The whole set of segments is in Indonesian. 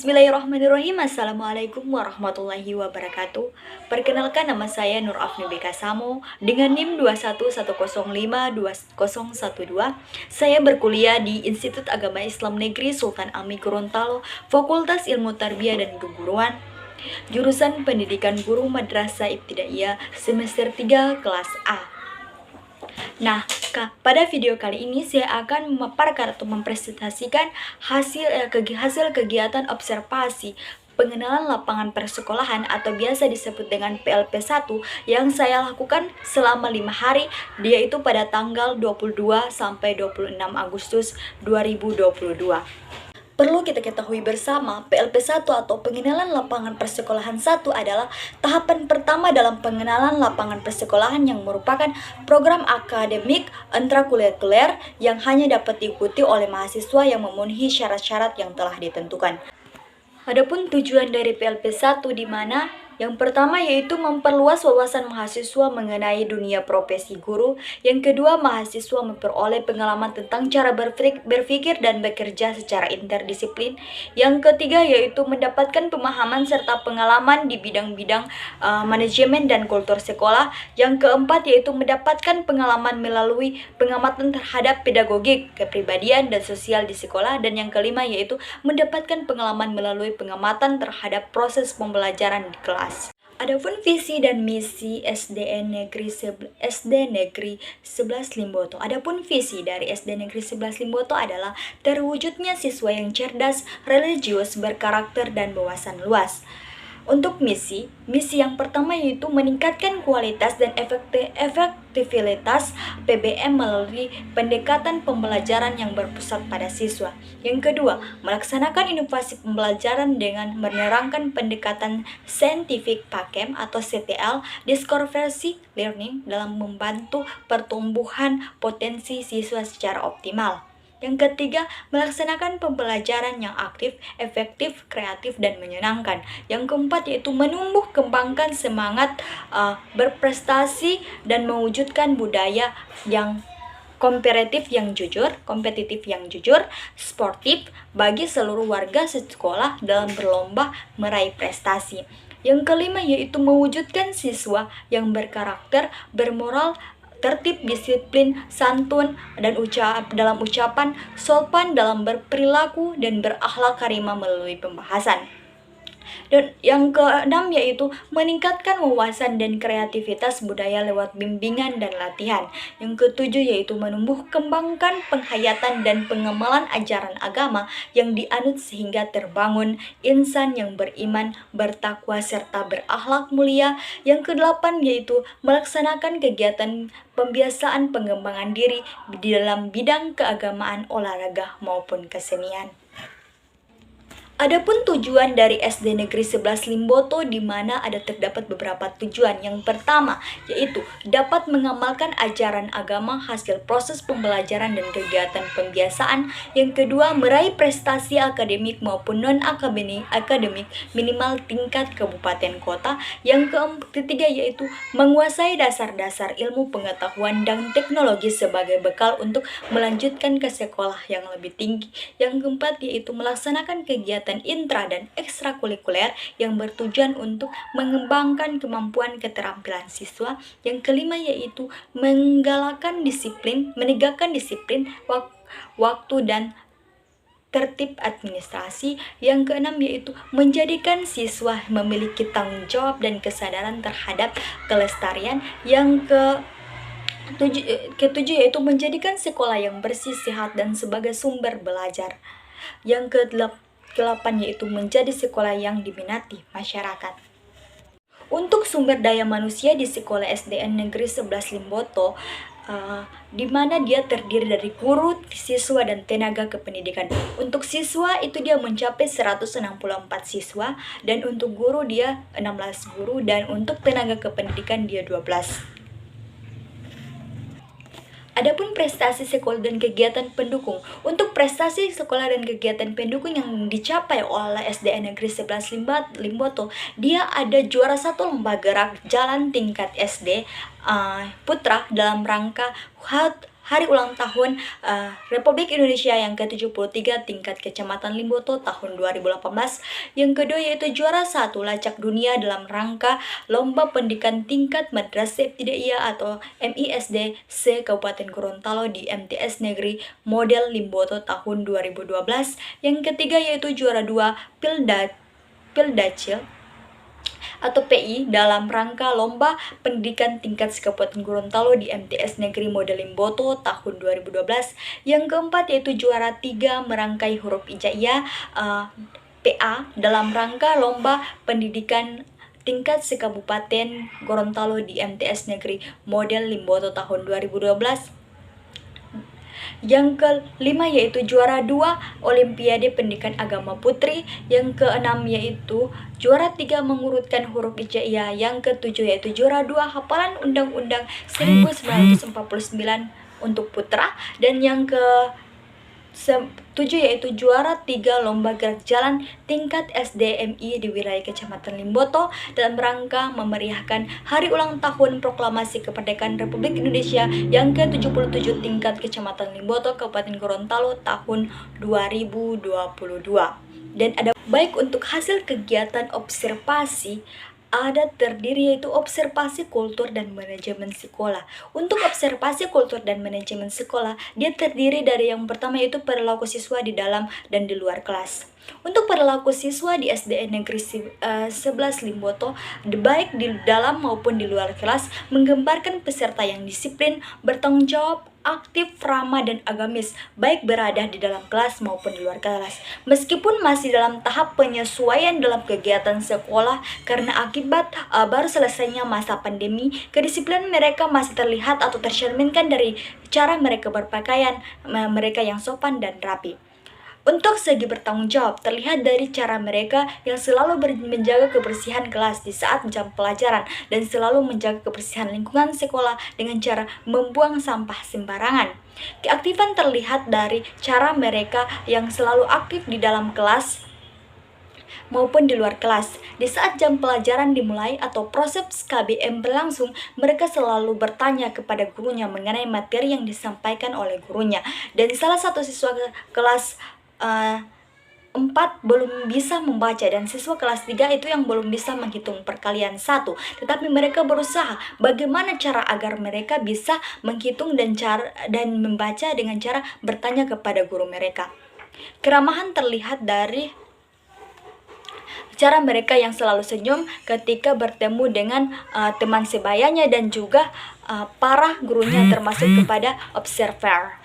Bismillahirrahmanirrahim. Assalamualaikum warahmatullahi wabarakatuh. Perkenalkan, nama saya Nur Afni Beka Samo dengan NIM 211052012. Saya berkuliah di Institut Agama Islam Negeri Sultan Ami Gorontalo, Fakultas Ilmu Tarbiyah dan Keguruan, jurusan Pendidikan Guru Madrasah Ibtidaiyah semester 3 kelas A. Nah, pada video kali ini saya akan memaparkan atau mempresentasikan hasil kegiatan observasi pengenalan lapangan persekolahan atau biasa disebut dengan PLP1 yang saya lakukan selama 5 hari, yaitu pada tanggal 22 sampai 26 Agustus 2022. Perlu kita ketahui bersama, PLP1 atau pengenalan lapangan persekolahan 1 adalah tahapan pertama dalam pengenalan lapangan persekolahan yang merupakan program akademik intrakurikuler yang hanya dapat diikuti oleh mahasiswa yang memenuhi syarat-syarat yang telah ditentukan. Adapun tujuan dari PLP1 di mana yang pertama yaitu memperluas wawasan mahasiswa mengenai dunia profesi guru. Yang kedua, mahasiswa memperoleh pengalaman tentang cara berpikir dan bekerja secara interdisiplin. Yang ketiga yaitu mendapatkan pemahaman serta pengalaman di bidang-bidang manajemen dan kultur sekolah. Yang keempat yaitu mendapatkan pengalaman melalui pengamatan terhadap pedagogik, kepribadian, dan sosial di sekolah. Dan yang kelima yaitu mendapatkan pengalaman melalui pengamatan terhadap proses pembelajaran di kelas. Adapun visi dan misi SD Negeri 11 Limboto. Adapun visi dari SD Negeri 11 Limboto adalah terwujudnya siswa yang cerdas, religius, berkarakter, dan wawasan luas. Untuk misi yang pertama yaitu meningkatkan kualitas dan efektivitas PBM melalui pendekatan pembelajaran yang berpusat pada siswa. Yang kedua, melaksanakan inovasi pembelajaran dengan menerangkan pendekatan scientific PAKEM atau CTL, discovery learning, dalam membantu pertumbuhan potensi siswa secara optimal. Yang ketiga, melaksanakan pembelajaran yang aktif, efektif, kreatif, dan menyenangkan. Yang keempat yaitu menumbuh kembangkan semangat berprestasi dan mewujudkan budaya yang kompetitif yang jujur, sportif bagi seluruh warga sekolah dalam berlomba meraih prestasi. Yang kelima yaitu mewujudkan siswa yang berkarakter, bermoral, tertib, disiplin, santun, dan dalam ucapan, sopan dalam berperilaku, dan berakhlak karimah melalui pembahasan. Dan yang keenam yaitu meningkatkan wawasan dan kreativitas budaya lewat bimbingan dan latihan. Yang ketujuh yaitu menumbuh kembangkan penghayatan dan pengemalan ajaran agama yang dianut sehingga terbangun insan yang beriman, bertakwa, serta berakhlak mulia. Yang kedelapan yaitu melaksanakan kegiatan pembiasaan pengembangan diri di dalam bidang keagamaan, olahraga, maupun kesenian. Adapun tujuan dari SD Negeri 11 Limboto di mana ada terdapat beberapa tujuan. Yang pertama yaitu dapat mengamalkan ajaran agama hasil proses pembelajaran dan kegiatan pembiasaan. Yang kedua, meraih prestasi akademik maupun non-akademik minimal tingkat kabupaten kota. Yang ketiga yaitu menguasai dasar-dasar ilmu pengetahuan dan teknologi sebagai bekal untuk melanjutkan ke sekolah yang lebih tinggi. Yang keempat yaitu melaksanakan kegiatan intra dan ekstrakurikuler yang bertujuan untuk mengembangkan kemampuan keterampilan siswa. Yang kelima yaitu menegakkan disiplin, waktu dan tertib administrasi. Yang keenam yaitu menjadikan siswa memiliki tanggung jawab dan kesadaran terhadap kelestarian. Yang ketujuh yaitu menjadikan sekolah yang bersih, sehat, dan sebagai sumber belajar. Yang ke-8 yaitu menjadi sekolah yang diminati masyarakat. Untuk sumber daya manusia di sekolah SDN Negeri 11 Limboto, di mana dia terdiri dari guru, siswa, dan tenaga kependidikan. Untuk siswa itu dia mencapai 164 siswa, dan untuk guru dia 16 guru, dan untuk tenaga kependidikan dia 12. Adapun prestasi sekolah dan kegiatan pendukung. Untuk prestasi sekolah dan kegiatan pendukung yang dicapai oleh SDN Negeri 11 Limboto, dia ada juara 1 lomba gerak jalan tingkat SD Putra dalam rangka HUT hari ulang tahun Republik Indonesia yang ke-73 tingkat Kecamatan Limboto tahun 2018. Yang kedua yaitu juara 1 lacak dunia dalam rangka Lomba Pendidikan Tingkat Madrasah Ibtidaiyah atau MISD se Kabupaten Gorontalo di MTS Negeri Model Limboto tahun 2012. Yang ketiga yaitu juara 2 Pildacil atau PI dalam rangka Lomba Pendidikan Tingkat Kabupaten Gorontalo di MTS Negeri Model Limboto tahun 2012. Yang keempat yaitu juara 3 merangkai huruf hijaiyah PA dalam rangka Lomba Pendidikan Tingkat Kabupaten Gorontalo di MTS Negeri Model Limboto tahun 2012. Yang kelima yaitu juara 2 Olimpiade Pendidikan Agama Putri. Yang keenam yaitu juara 3 mengurutkan huruf hijaiyah. Yang ketujuh yaitu juara 2 hafalan Undang-Undang 1949 untuk putra. Dan yang ke-7 yaitu juara 3 Lomba Gerak Jalan tingkat SDMI di wilayah Kecamatan Limboto dalam rangka memeriahkan hari ulang tahun Proklamasi Kemerdekaan Republik Indonesia yang ke-77 tingkat Kecamatan Limboto Kabupaten Gorontalo tahun 2022. Dan ada baik untuk hasil kegiatan observasi ada terdiri yaitu observasi kultur dan manajemen sekolah. Untuk observasi kultur dan manajemen sekolah, dia terdiri dari yang pertama yaitu perilaku siswa di dalam dan di luar kelas. Untuk perilaku siswa di SDN Negeri 11 Limboto, baik di dalam maupun di luar kelas, menggambarkan peserta yang disiplin, bertanggung jawab, aktif, ramah, dan agamis, baik berada di dalam kelas maupun di luar kelas. Meskipun masih dalam tahap penyesuaian dalam kegiatan sekolah karena akibat baru selesainya masa pandemi, kedisiplinan mereka masih terlihat atau tercerminkan dari cara mereka berpakaian, mereka yang sopan dan rapi. Untuk segi bertanggung jawab, terlihat dari cara mereka yang selalu menjaga kebersihan kelas di saat jam pelajaran dan selalu menjaga kebersihan lingkungan sekolah dengan cara membuang sampah sembarangan. Keaktifan terlihat dari cara mereka yang selalu aktif di dalam kelas maupun di luar kelas. Di saat jam pelajaran dimulai atau proses KBM berlangsung, mereka selalu bertanya kepada gurunya mengenai materi yang disampaikan oleh gurunya. Dan salah satu siswa kelas 4 belum bisa membaca dan siswa kelas 3 itu yang belum bisa menghitung perkalian 1. Tetapi mereka berusaha bagaimana cara agar mereka bisa menghitung dan membaca dengan cara bertanya kepada guru mereka. Keramahan terlihat dari cara mereka yang selalu senyum ketika bertemu dengan teman sebayanya dan juga para gurunya termasuk kepada observer.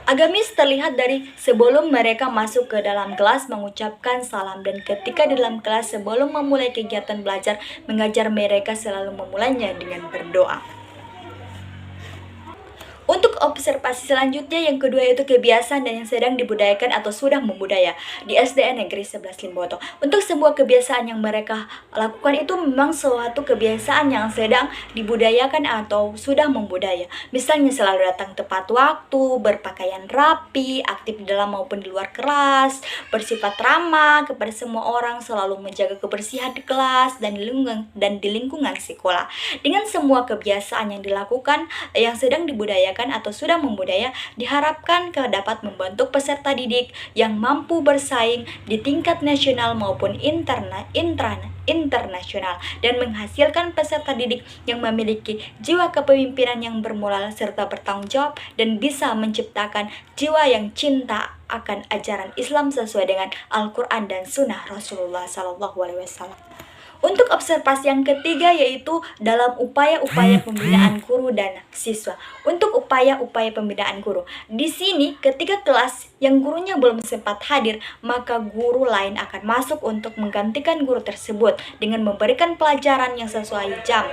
Agamis terlihat dari sebelum mereka masuk ke dalam kelas mengucapkan salam dan ketika di dalam kelas sebelum memulai kegiatan belajar mengajar mereka selalu memulainya dengan berdoa. Untuk observasi selanjutnya yang kedua yaitu kebiasaan dan yang sedang dibudayakan atau sudah membudaya di SDN Negeri 11 Limboto. Untuk sebuah kebiasaan yang mereka lakukan itu memang suatu kebiasaan yang sedang dibudayakan atau sudah membudaya. Misalnya selalu datang tepat waktu, berpakaian rapi, aktif di dalam maupun di luar kelas, bersifat ramah kepada semua orang, selalu menjaga kebersihan di kelas dan di lingkungan sekolah. Dengan semua kebiasaan yang dilakukan yang sedang dibudayakan atau sudah membudaya diharapkan dapat membentuk peserta didik yang mampu bersaing di tingkat nasional maupun internasional dan menghasilkan peserta didik yang memiliki jiwa kepemimpinan yang bermoral serta bertanggung jawab dan bisa menciptakan jiwa yang cinta akan ajaran Islam sesuai dengan Al-Quran dan Sunnah Rasulullah SAW. Untuk observasi yang ketiga yaitu dalam upaya-upaya pembinaan guru dan siswa. Untuk upaya-upaya pembinaan guru, di sini ketika kelas yang gurunya belum sempat hadir, maka guru lain akan masuk untuk menggantikan guru tersebut dengan memberikan pelajaran yang sesuai jam.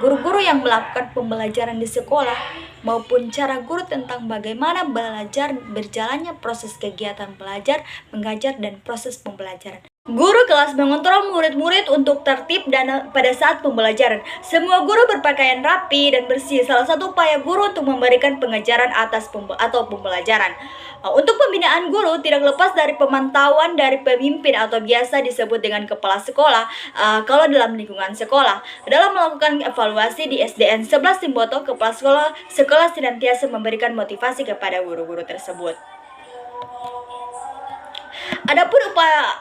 Guru-guru yang melakukan pembelajaran di sekolah maupun cara guru tentang bagaimana belajar berjalannya proses kegiatan belajar, mengajar, dan proses pembelajaran. Guru kelas mengontrol murid-murid untuk tertib dan pada saat pembelajaran. Semua guru berpakaian rapi dan bersih. Salah satu upaya guru untuk memberikan pengajaran atau pembelajaran. Untuk pembinaan guru tidak lepas dari pemantauan dari pemimpin atau biasa disebut dengan kepala sekolah kalau dalam lingkungan sekolah. Dalam melakukan evaluasi di SDN 11 Limboto, kepala sekolah senantiasa memberikan motivasi kepada guru-guru tersebut. Adapun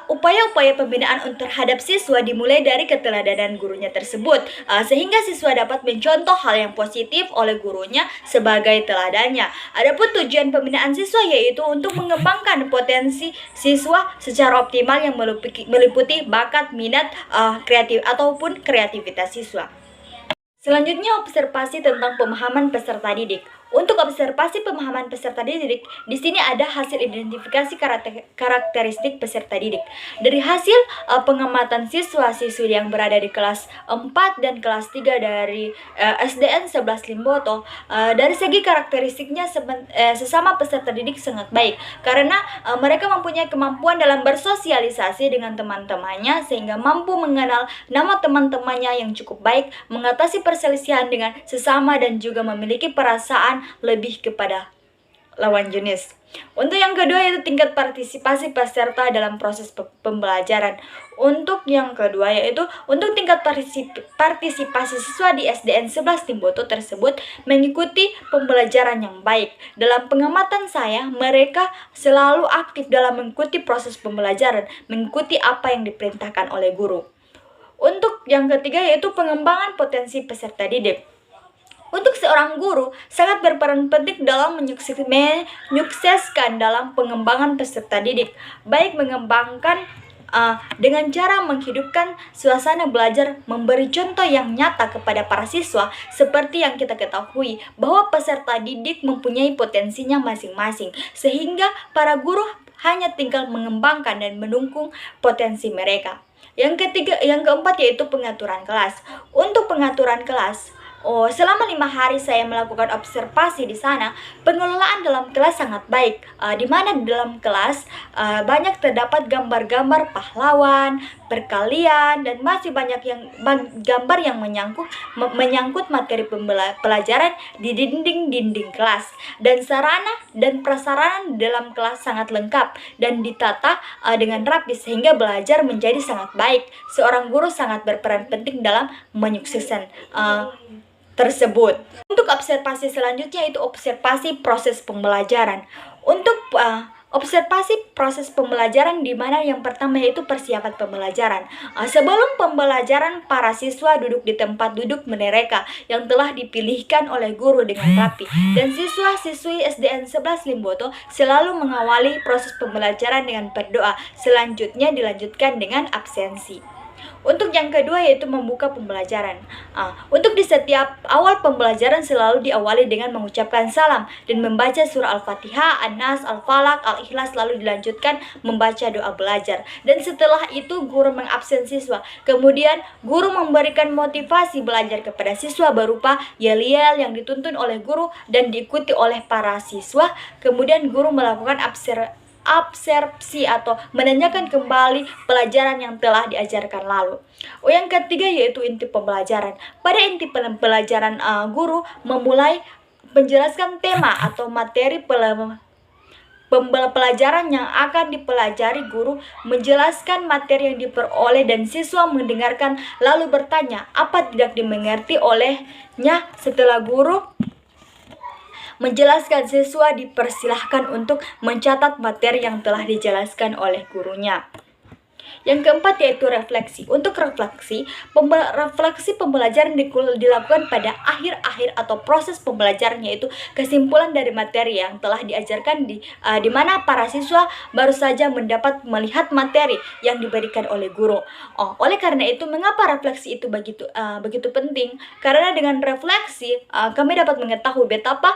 upaya-upaya pembinaan terhadap siswa dimulai dari keteladanan gurunya tersebut, sehingga siswa dapat mencontoh hal yang positif oleh gurunya sebagai teladannya. Adapun tujuan pembinaan siswa yaitu untuk mengembangkan potensi siswa secara optimal yang meliputi bakat, minat, kreatif ataupun kreativitas siswa. Selanjutnya, observasi tentang pemahaman peserta didik. Untuk observasi pemahaman peserta didik, di sini ada hasil identifikasi karakteristik peserta didik. Dari hasil pengamatan siswa-siswi yang berada di kelas 4 dan kelas 3 dari SDN 11 Limboto, dari segi karakteristiknya sesama peserta didik sangat baik karena mereka mempunyai kemampuan dalam bersosialisasi dengan teman-temannya sehingga mampu mengenal nama teman-temannya yang cukup baik, mengatasi perselisihan dengan sesama dan juga memiliki perasaan lebih kepada lawan jenis. Untuk yang kedua yaitu tingkat partisipasi peserta dalam proses pembelajaran. Untuk yang kedua yaitu untuk tingkat partisipasi siswa di SDN 11 Limboto tersebut mengikuti pembelajaran yang baik. Dalam pengamatan saya, mereka selalu aktif dalam mengikuti proses pembelajaran, mengikuti apa yang diperintahkan oleh guru. Untuk yang ketiga yaitu pengembangan potensi peserta didik. Untuk seorang guru, sangat berperan penting dalam menyukseskan dalam pengembangan peserta didik, baik mengembangkan dengan cara menghidupkan suasana belajar, memberi contoh yang nyata kepada para siswa, seperti yang kita ketahui bahwa peserta didik mempunyai potensinya masing-masing, sehingga para guru hanya tinggal mengembangkan dan mendukung potensi mereka. Yang keempat yaitu pengaturan kelas. Untuk pengaturan kelas, selama 5 hari saya melakukan observasi di sana. Pengelolaan dalam kelas sangat baik, di mana di dalam kelas banyak terdapat gambar-gambar pahlawan, perkalian, dan masih banyak gambar yang menyangkut materi pelajaran di dinding-dinding kelas. Dan sarana dan prasarana dalam kelas sangat lengkap dan ditata dengan rapi sehingga belajar menjadi sangat baik. Seorang guru sangat berperan penting dalam menyukseskan tersebut. Untuk observasi selanjutnya itu observasi proses pembelajaran. Untuk observasi proses pembelajaran di mana yang pertama yaitu persiapan pembelajaran. Sebelum pembelajaran, para siswa duduk di tempat duduk mereka yang telah dipilihkan oleh guru dengan rapi. Dan siswa-siswi SDN 11 Limboto selalu mengawali proses pembelajaran dengan berdoa. Selanjutnya dilanjutkan dengan absensi. Untuk yang kedua yaitu membuka pembelajaran. Untuk di setiap awal pembelajaran selalu diawali dengan mengucapkan salam dan membaca surah Al-Fatihah, An-Nas, Al-Falaq, Al-Ikhlas, lalu dilanjutkan membaca doa belajar. Dan setelah itu guru mengabsen siswa. Kemudian guru memberikan motivasi belajar kepada siswa berupa yel-yel yang dituntun oleh guru dan diikuti oleh para siswa. Kemudian guru melakukan absorpsi atau menanyakan kembali pelajaran yang telah diajarkan lalu. Yang ketiga yaitu inti pembelajaran. Pada inti pembelajaran, guru memulai menjelaskan tema atau materi pelajaran yang akan dipelajari. Guru menjelaskan materi yang diperoleh dan siswa mendengarkan lalu bertanya apa tidak dimengerti olehnya. Setelah guru menjelaskan, siswa dipersilahkan untuk mencatat materi yang telah dijelaskan oleh gurunya. Yang keempat yaitu refleksi. Untuk refleksi pembelajaran dilakukan pada akhir-akhir atau proses pembelajaran, yaitu kesimpulan dari materi yang telah diajarkan di mana para siswa baru saja mendapat melihat materi yang diberikan oleh guru. Oleh karena itu, mengapa refleksi itu begitu penting? Karena dengan refleksi kami dapat mengetahui betapa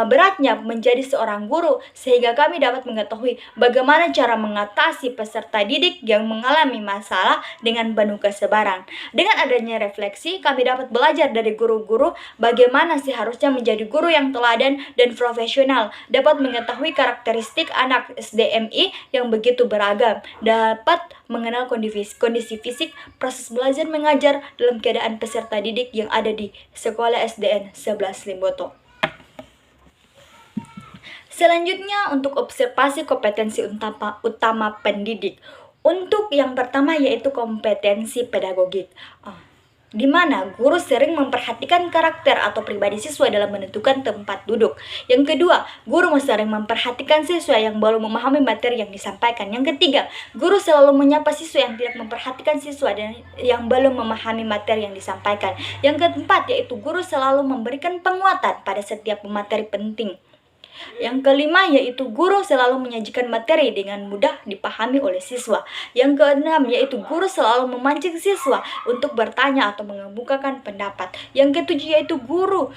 beratnya menjadi seorang guru, sehingga kami dapat mengetahui bagaimana cara mengatasi peserta didik yang mengalami masalah dengan penuh kesabaran. Dengan adanya refleksi, kami dapat belajar dari guru-guru bagaimana seharusnya menjadi guru yang teladan dan profesional, dapat mengetahui karakteristik anak SDMI yang begitu beragam, dapat mengenal kondisi fisik proses belajar mengajar dalam keadaan peserta didik yang ada di Sekolah SDN 11 Limboto. Selanjutnya untuk observasi kompetensi utama pendidik. Untuk yang pertama yaitu kompetensi pedagogik. Di mana guru sering memperhatikan karakter atau pribadi siswa dalam menentukan tempat duduk. Yang kedua, guru sering memperhatikan siswa yang belum memahami materi yang disampaikan. Yang ketiga, guru selalu menyapa siswa yang tidak memperhatikan siswa dan yang belum memahami materi yang disampaikan. Yang keempat, yaitu guru selalu memberikan penguatan pada setiap materi penting. Yang kelima yaitu guru selalu menyajikan materi dengan mudah dipahami oleh siswa. Yang keenam yaitu guru selalu memancing siswa untuk bertanya atau mengemukakan pendapat. Yang ketujuh yaitu guru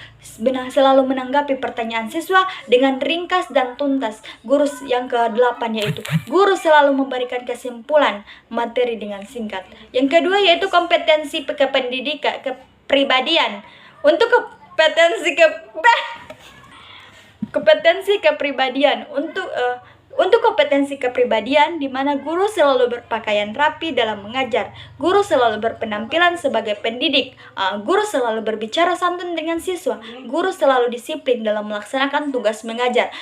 selalu menanggapi pertanyaan siswa dengan ringkas dan tuntas. Yang kedelapan yaitu guru selalu memberikan kesimpulan materi dengan singkat. Yang kedua yaitu kompetensi kepribadian. Untuk kompetensi kepribadian untuk kompetensi kepribadian di mana guru selalu berpakaian rapi dalam mengajar, guru selalu berpenampilan sebagai pendidik, guru selalu berbicara santun dengan siswa, guru selalu disiplin dalam melaksanakan tugas mengajar,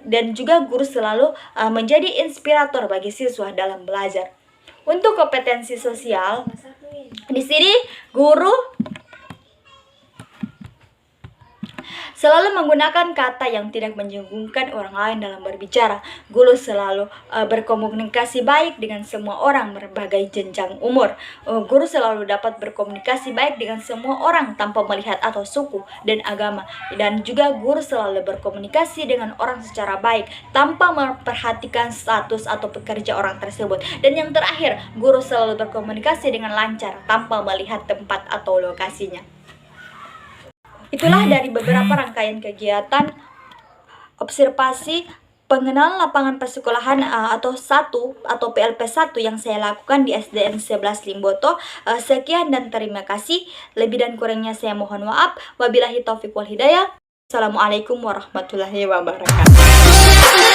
dan juga guru selalu menjadi inspirator bagi siswa dalam belajar. Untuk kompetensi sosial, di sini guru selalu menggunakan kata yang tidak menyinggungkan orang lain dalam berbicara. Guru selalu berkomunikasi baik dengan semua orang berbagai jenjang umur. Guru selalu dapat berkomunikasi baik dengan semua orang tanpa melihat atau suku dan agama. Dan juga guru selalu berkomunikasi dengan orang secara baik tanpa memperhatikan status atau pekerja orang tersebut. Dan yang terakhir, guru selalu berkomunikasi dengan lancar tanpa melihat tempat atau lokasinya. Itulah dari beberapa rangkaian kegiatan observasi pengenalan lapangan persekolahan atau PLP 1 yang saya lakukan di SDN 11 Limboto. Sekian dan terima kasih. Lebih dan kurangnya saya mohon maaf. Wabillahi taufiq wal hidayah. Assalamualaikum warahmatullahi wabarakatuh.